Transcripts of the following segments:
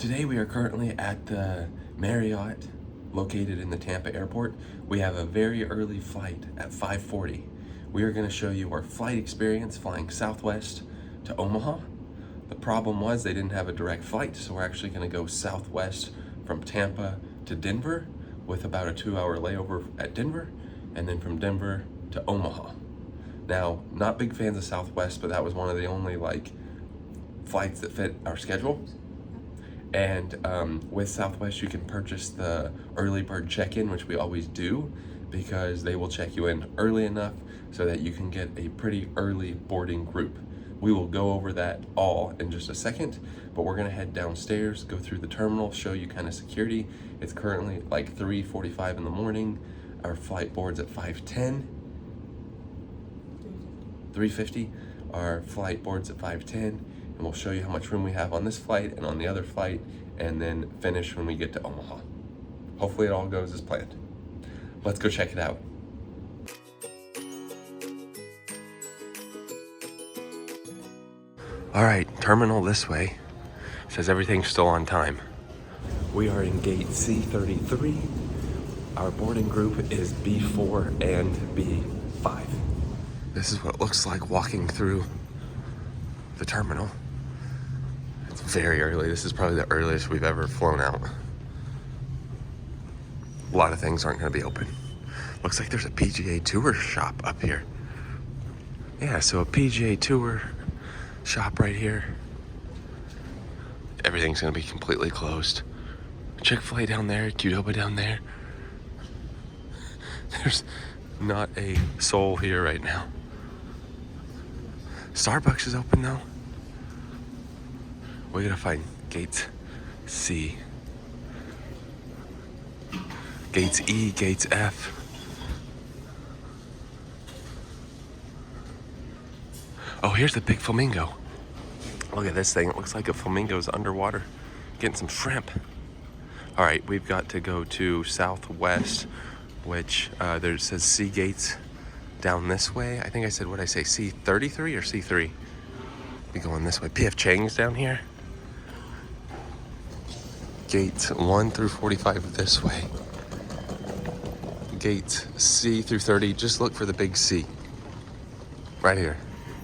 Today we are currently at the Marriott located in the Tampa Airport. We have a very early flight at 5:40. We are going to show you our flight experience flying Southwest to Omaha. The problem was they didn't have a direct flight, so we're actually going to go Southwest from Tampa to Denver with about a 2-hour layover at Denver, and then from Denver to Omaha. Now, not big fans of Southwest, but that was one of the only flights that fit our schedule. And with Southwest, you can purchase the early bird check-in, which we always do, because they will check you in early enough so that you can get a pretty early boarding group. We will go over that all in just a second, but we're gonna head downstairs, go through the terminal, show you kind of security. It's currently like 3:45 in the morning. Our flight boards at 5:10. 3:50. Our flight boards at 5:10. And we'll show you how much room we have on this flight and on the other flight, and then finish when we get to Omaha. Hopefully it all goes as planned. Let's go check it out. All right, terminal this way. Says everything's still on time. We are in gate C33. Our boarding group is B4 and B5. This is what it looks like walking through the terminal. It's very early. This is probably the earliest we've ever flown out. A lot of things aren't going to be open. Looks like there's a PGA Tour shop up here. Yeah, so a PGA Tour shop right here. Everything's going to be completely closed. Chick-fil-A down there, Qdoba down there. There's not a soul here right now. Starbucks is open though. We gotta find gates C, gates E, gates F. Oh, here's the big flamingo. Look at this thing. It looks like a flamingo's underwater getting some shrimp. All right, we've got to go to Southwest, which there says C gates down this way. I think I said, what did I say, C33 or C3? Be going this way. PF Chang's down here. Gates 1 through 45 this way. Gates C through 30, just look for the big C. Right here.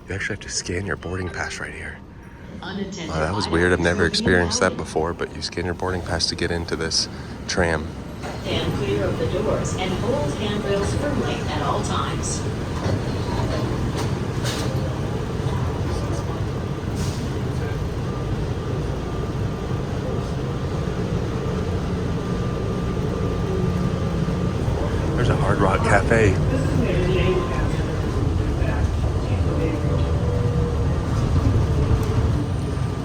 You actually have to scan your boarding pass right here. Oh, that was weird. I've never experienced that before, but you scan your boarding pass to get into this tram. Stand clear of the doors and hold handrails firmly at all times. There's a Hard Rock Cafe.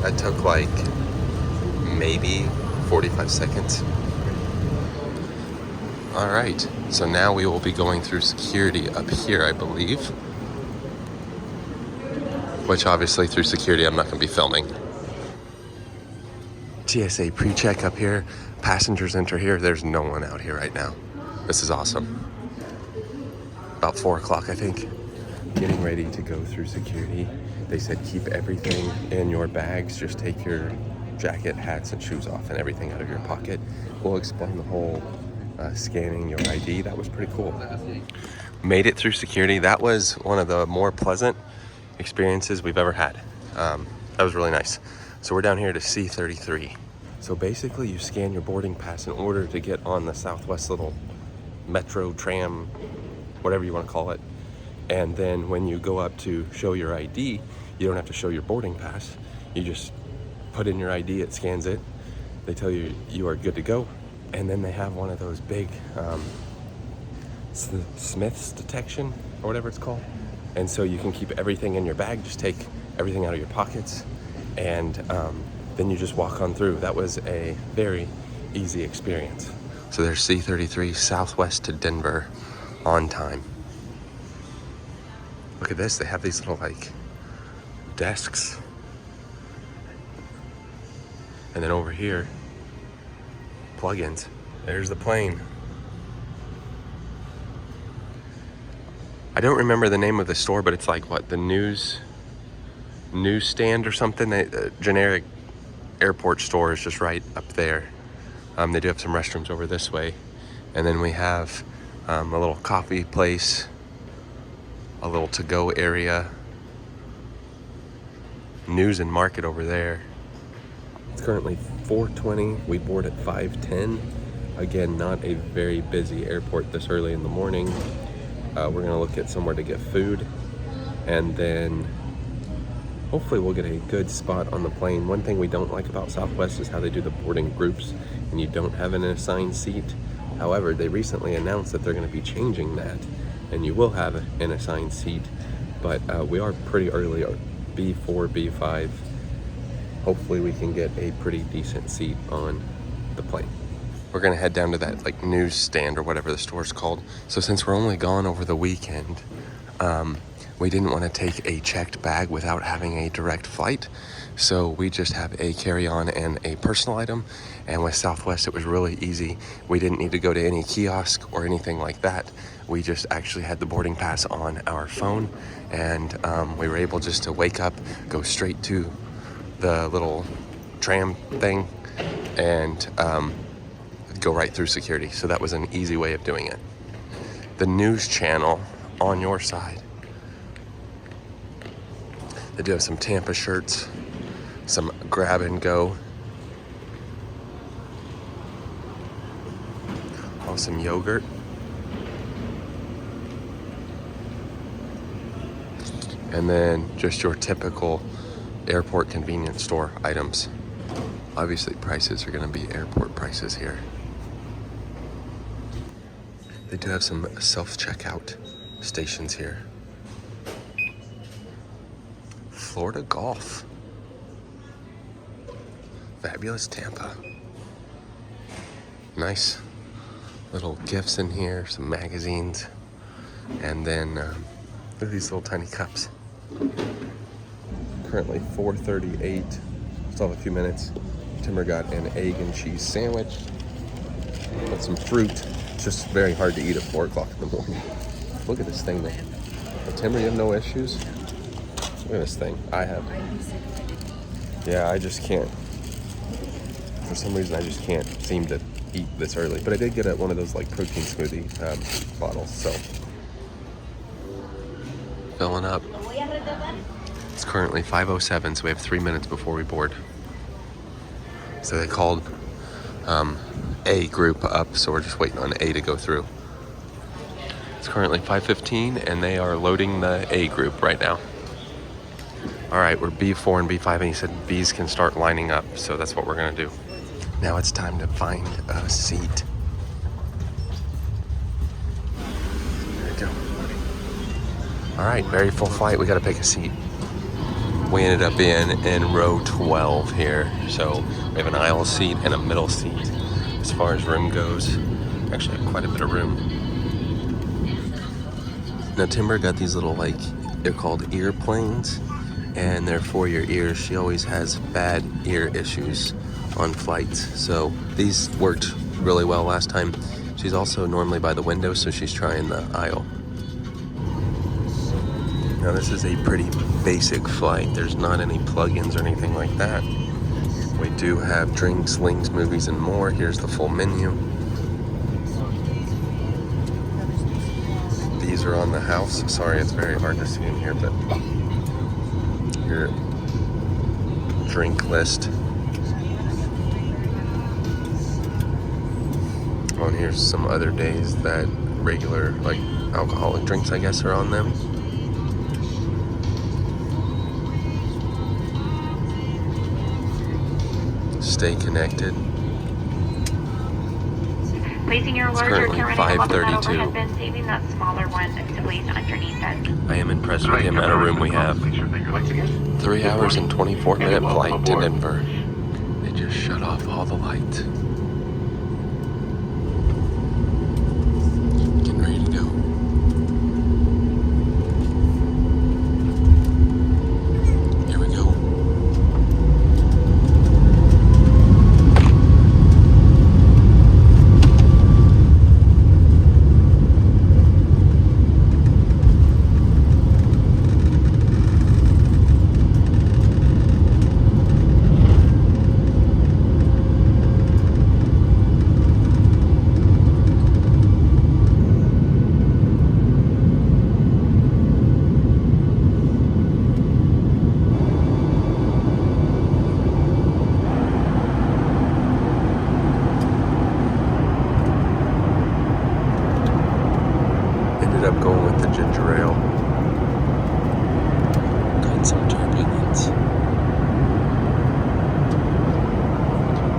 That took like maybe 45 seconds. All right, so now we will be going through security up here, I believe. Which obviously through security I'm not gonna be filming. TSA pre-check up here. Passengers enter here. There's no one out here right now. This is awesome. About 4 o'clock, I think. Getting ready to go through security. They said keep everything in your bags. Just take your jacket, hats, and shoes off and everything out of your pocket. We'll explain the whole scanning your ID. That was pretty cool. Made it through security. That was one of the more pleasant experiences we've ever had. That was really nice. So we're down here to C33. So basically you scan your boarding pass in order to get on the Southwest little metro tram, whatever you want to call it. And then when you go up to show your ID, you don't have to show your boarding pass. You just put in your ID, it scans it. They tell you you are good to go. And then they have one of those big Smith's detection or whatever it's called. And so you can keep everything in your bag, just take everything out of your pockets, and then you just walk on through. That was a very easy experience. So there's C33 Southwest to Denver on time. Look at this, they have these little desks. And then over here, plugins. There's the plane. I don't remember the name of the store, but it's like what, the newsstand or something, generic airport store is just right up there. They do have some restrooms over this way. And then we have a little coffee place, a little to-go area, news and market over there. It's currently 4:20. We board at 5:10. Again, not a very busy airport this early in the morning. We're gonna look at somewhere to get food, and then hopefully we'll get a good spot on the plane. One thing we don't like about Southwest is how they do the boarding groups and you don't have an assigned seat. However, they recently announced that they're gonna be changing that and you will have an assigned seat, but we are pretty early, B4, B5. Hopefully we can get a pretty decent seat on the plane. We're gonna head down to that like news stand or whatever the store's called. So since we're only gone over the weekend, we didn't want to take a checked bag without having a direct flight. So we just have a carry-on and a personal item. And with Southwest, it was really easy. We didn't need to go to any kiosk or anything like that. We just actually had the boarding pass on our phone, and we were able just to wake up, go straight to the little tram thing, and go right through security. So that was an easy way of doing it. The news channel on your side. They do have some Tampa shirts, some grab and go. Oh, some yogurt. And then just your typical airport convenience store items. Obviously prices are gonna be airport prices here. They do have some self-checkout stations here. Florida Golf. Fabulous Tampa. Nice little gifts in here, some magazines, and then look at these little tiny cups. Currently 4:38, still have a few minutes. Timber got an egg and cheese sandwich with some fruit. It's just very hard to eat at 4 o'clock in the morning. Look at this thing though. Well, Timber, you have no issues? Look at this thing. I have. Yeah, I just can't. For some reason, I just can't seem to eat this early. But I did get one of those like protein smoothie bottles, so. Filling up. It's currently 5:07, so we have 3 minutes before we board. So they called A group up, so we're just waiting on A to go through. It's currently 5:15, and they are loading the A group right now. All right, we're B4 and B5, and he said Bs can start lining up, so that's what we're gonna do. Now it's time to find a seat. There we go. All right, very full flight, we gotta pick a seat. We ended up in row 12 here, so we have an aisle seat and a middle seat. As far as room goes, actually have quite a bit of room. Now Timber got these little they're called ear planes, and they're for your ears. She always has bad ear issues on flights, so these worked really well last time. She's also normally by the window, so she's trying the aisle. Now this is a pretty basic flight. There's not any plugins or anything like that. We do have drinks, links, movies, and more. Here's the full menu. These are on the house. Sorry, it's very hard to see in here, but your drink list. Oh, and here's some other days that regular, alcoholic drinks, I guess, are on them. Stay connected. Placing your It's larger currently camera 5:32. has been saving that smaller one to place underneath it. I am impressed with the amount of room we have. 3 hours and 24-minute flight to Denver. They just shut off all the lights. Getting ready to go. Here we go.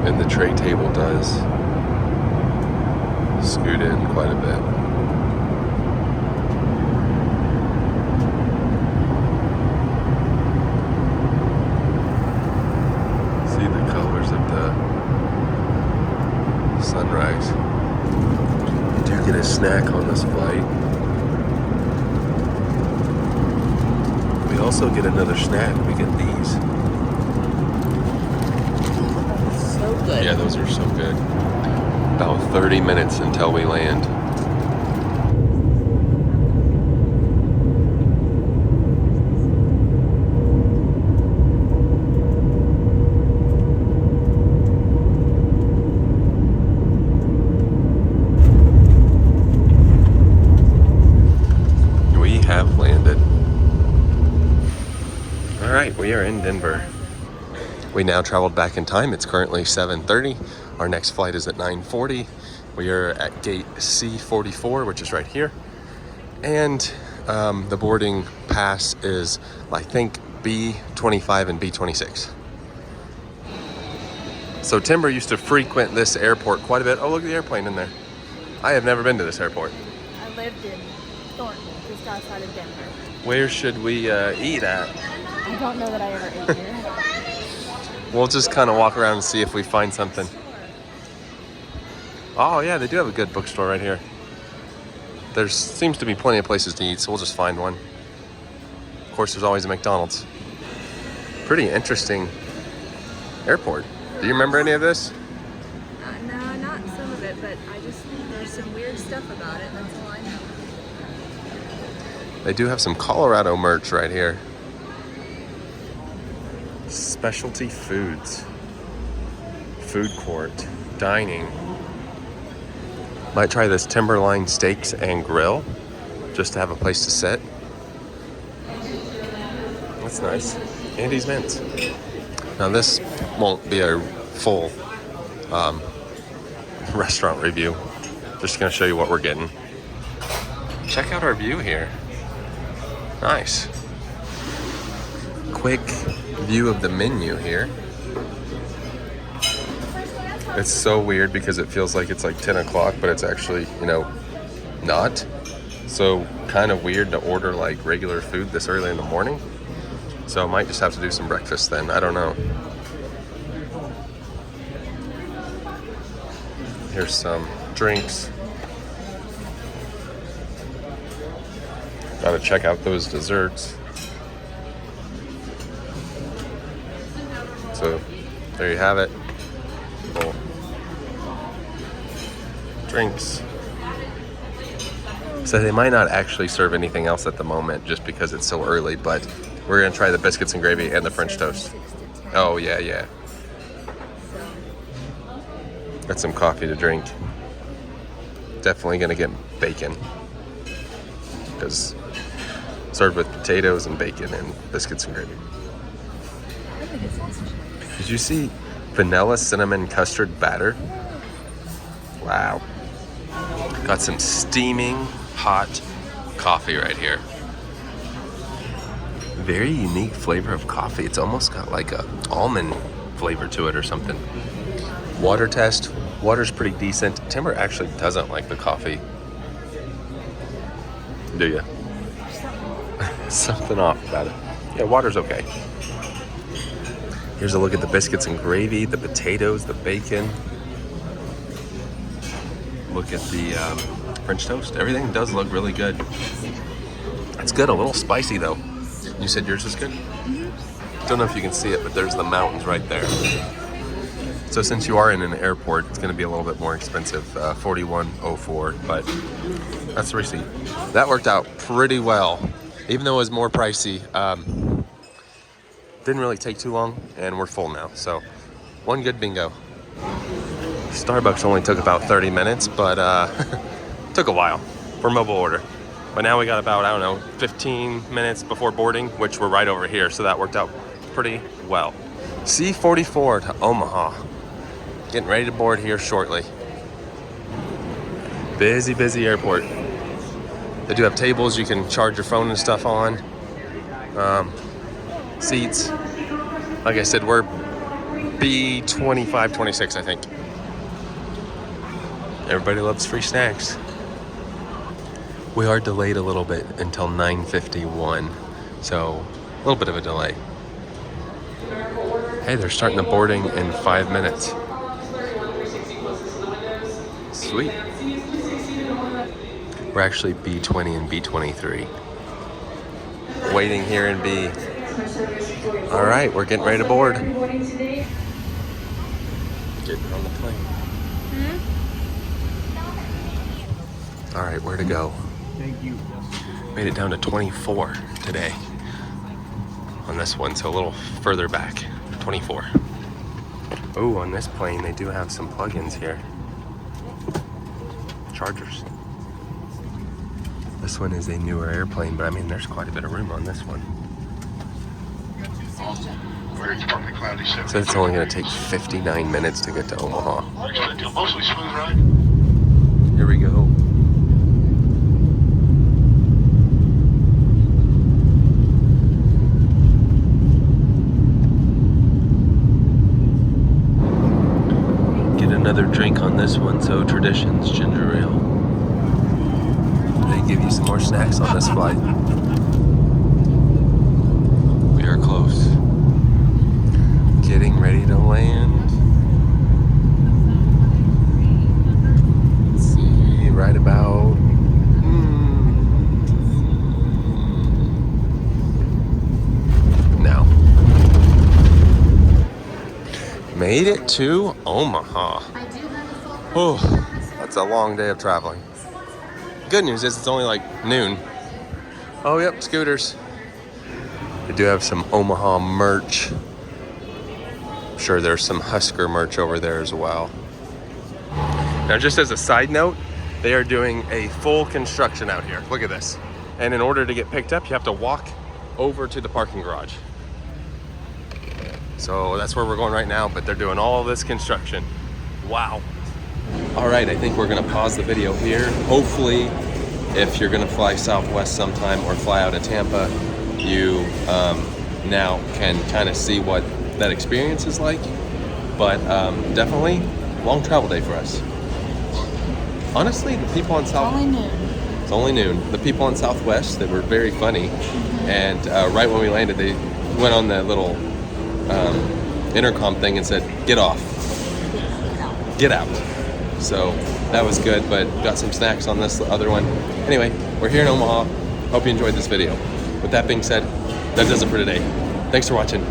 And the tray table does scoot in quite a bit. See the colors of the sunrise. You do get a snack on this flight. We also get another snack. We get these. So good. Yeah, those are so good. About 30 minutes until we land. We have landed. All right, we are in Denver. We now traveled back in time. It's currently 7:30. Our next flight is at 9:40. We are at gate C44, which is right here. And the boarding pass is, I think, B25 and B26. So Timber used to frequent this airport quite a bit. Oh, look at the airplane in there. I have never been to this airport. I lived in Thornton, just outside of Denver. Where should we eat at? I don't know that I ever ate here. We'll just kind of walk around and see if we find something. Oh yeah, they do have a good bookstore right here. There seems to be plenty of places to eat, so we'll just find one. Of course, there's always a McDonald's. Pretty interesting airport. Do you remember any of this? No, not some of it, but there's some weird stuff about it, that's all I know. They do have some Colorado merch right here. Specialty foods. Food court. Dining. Might try this Timberline Steaks and Grill, just to have a place to sit. That's nice. Andy's Mints. Now this won't be a full restaurant review. Just gonna show you what we're getting. Check out our view here. Nice. Quick view of the menu here. It's so weird because it feels like it's like 10 o'clock, but it's actually, not. So kind of weird to order like regular food this early in the morning. So I might just have to do some breakfast then. I don't know. Here's some drinks. Gotta check out those desserts. So there you have it. Cool. Drinks. So they might not actually serve anything else at the moment just because it's so early, but we're gonna try the biscuits and gravy and the French toast. Oh yeah. Got some coffee to drink. Definitely gonna get bacon, because served with potatoes and bacon and biscuits and gravy. Did you see vanilla cinnamon custard batter? Wow. Got some steaming hot coffee right here. Very unique flavor of coffee. It's almost got like a almond flavor to it or something. Water test. Water's pretty decent. Timber actually doesn't like the coffee. Do you? Something off about it. Yeah, water's okay. Here's a look at the biscuits and gravy, the potatoes, the bacon. Look at the French toast. Everything does look really good. It's good, a little spicy though. You said yours is good? Mm-hmm. Don't know if you can see it, but there's the mountains right there. So since you are in an airport, it's gonna be a little bit more expensive, $41.04, but that's the receipt. That worked out pretty well, even though it was more pricey. Didn't really take too long, and we're full now. So, one good bingo. Starbucks only took about 30 minutes, but took a while for mobile order. But now we got about, 15 minutes before boarding, which we're right over here. So that worked out pretty well. C44 to Omaha. Getting ready to board here shortly. Busy airport. They do have tables you can charge your phone and stuff on. Seats. Like I said, we're B25, 26, I think. Everybody loves free snacks. We are delayed a little bit until 9:51, so a little bit of a delay. Hey, they're starting the boarding in 5 minutes. Sweet. We're actually B20 and B23. Waiting here in B. All right, we're getting ready to board. Getting on the plane. All right, where to go? Thank you. Made it down to 24 today on this one, so a little further back. 24. Oh, on this plane they do have some plugins here. Chargers. This one is a newer airplane, but I mean there's quite a bit of room on this one. So it's only going to take 59 minutes to get to Omaha. Mostly smooth ride. Here we go. Get another drink on this one, so Traditions ginger ale. They give you some more snacks on this flight. We are close. Getting ready to land. Let's see, right about now. Made it to Omaha. Oh, that's a long day of traveling. Good news is it's only like noon. Oh, yep, scooters. They do have some Omaha merch. I'm sure there's some Husker merch over there as well. Now, just as a side note, they are doing a full construction out here. Look at this. And in order to get picked up, you have to walk over to the parking garage. So that's where we're going right now, but they're doing all of this construction. Wow. All right, I think we're gonna pause the video here. Hopefully, if you're gonna fly Southwest sometime or fly out of Tampa, you now can kind of see what that experience is like. But definitely, long travel day for us. Honestly, the people on South... It's only noon. The people on Southwest, they were very funny. And right when we landed, they went on the little intercom thing and said, "Get off. Get out." So that was good, but got some snacks on this other one. Anyway, we're here in Omaha. Hope you enjoyed this video. With that being said, that does it for today. Thanks for watching.